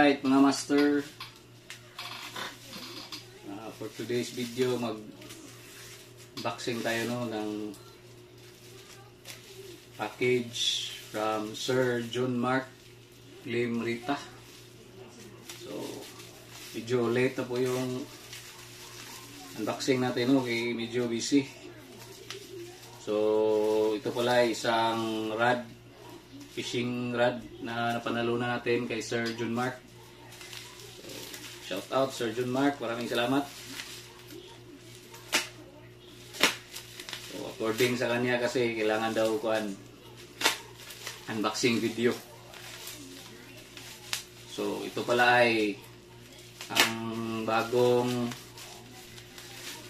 Alright mga master, for today's video mag-unboxing tayo ng package from Sir John Mark Lim Rita. So medyo late na po yung unboxing natin, okay, medyo busy. So ito pala ay isang rod, fishing rod na napanalunan natin kay Sir John Mark. So, shout out Sir John Mark, maraming salamat. So, according sa kanya kasi kailangan daw kuan unboxing video. So ito pala ay ang bagong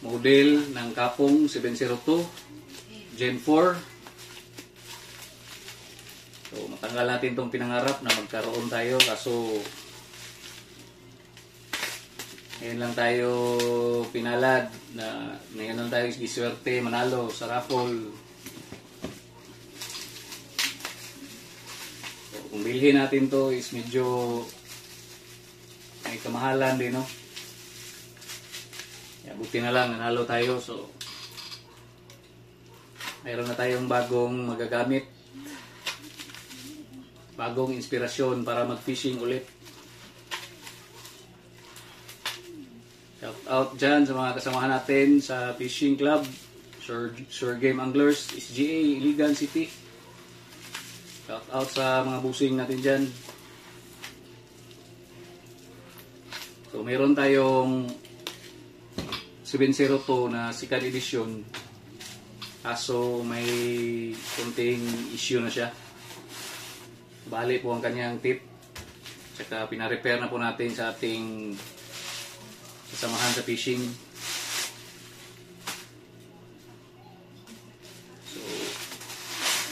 model ng Kapong 702 Gen 4. So, matanggal natin itong pinangarap na magkaroon tayo, kaso ngayon lang tayo pinalad na ngayon lang tayo iswerte manalo sa raffle. So, kung bilhin natin to is medyo may kamahalan din, no? Kaya buti na lang nanalo tayo, so mayroon na tayong bagong magagamit, bagong inspirasyon para mag-fishing ulit. Shout out dyan sa mga kasamahan natin sa fishing club, Sure Game Anglers, SGA, Iligan City. Shout out sa mga busing natin dyan. So meron tayong 702 na second edition, kaso may konting issue na siya. Bali po ang kanyang tip, tsaka pina-repair na po natin sa ating kasamahan sa fishing. So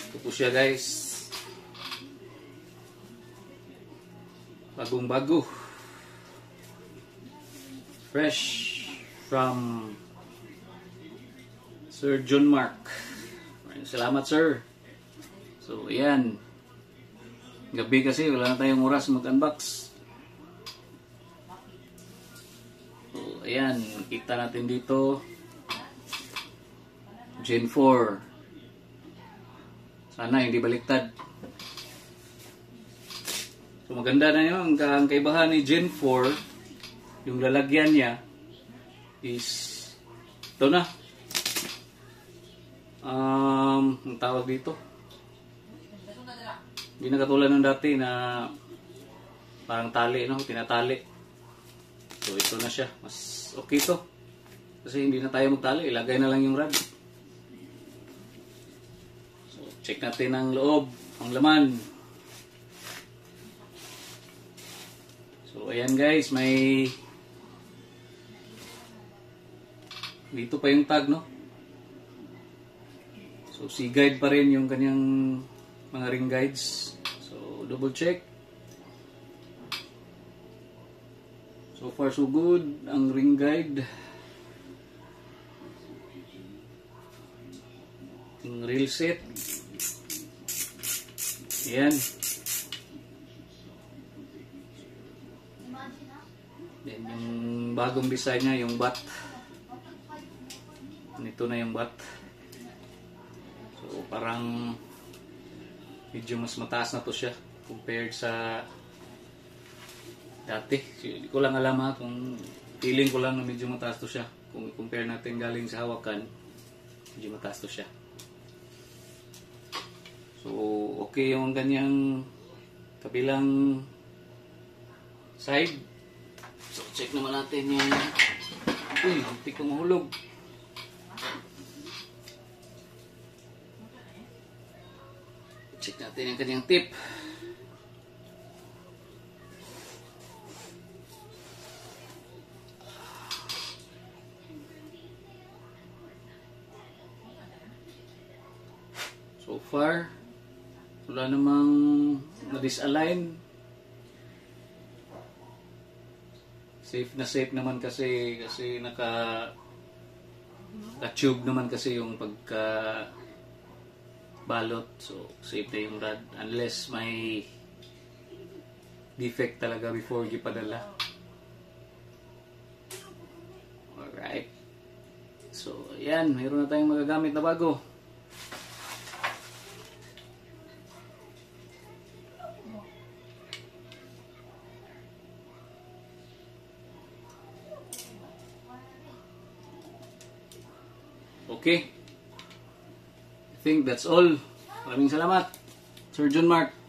ito po siya guys, bagong bago, fresh from Sir John Mark. Salamat sir. So ayan, gabi kasi wala na tayong oras mag-unbox. So ayan, kita natin dito Gen 4. Sana hindi baliktad. So maganda na yun. Ang kaibahan ni Gen 4, yung lalagyan niya is ito na. Ang tawag dito, hindi na katulad ng dati na parang tali, no? Tinatali. So ito na siya, mas okay to kasi hindi na tayo magtali, ilagay na lang yung rod. So check natin ang loob, ang laman. So ayan guys, may dito pa yung tag, no? So sea guide pa rin yung kanyang mga ring guides. So double check. So far so good ang ring guide. Yung reel set. Ayan. Then yung bagong design niya, yung bat. Ito na yung bat. So parang medyo mas mataas na to siya compared sa dati. Hindi ko lang alam ha, kung feeling ko lang na medyo mataas to siya. Kung i-compare natin galing sa hawakan, medyo mataas to siya. So okay yung ganyang kabilang side. So check naman natin yung hindi ko mahulog. Check natin yung kanyang tip. So far, wala namang na-disalign. Safe na safe naman kasi naka-tube naman kasi yung pagka balot. So safe na yung rod unless may defect talaga before gipadala. Alright. So, ayan. Mayroon na tayong magagamit na bago. Okay. I think that's all. Maraming salamat, Sir John Mark.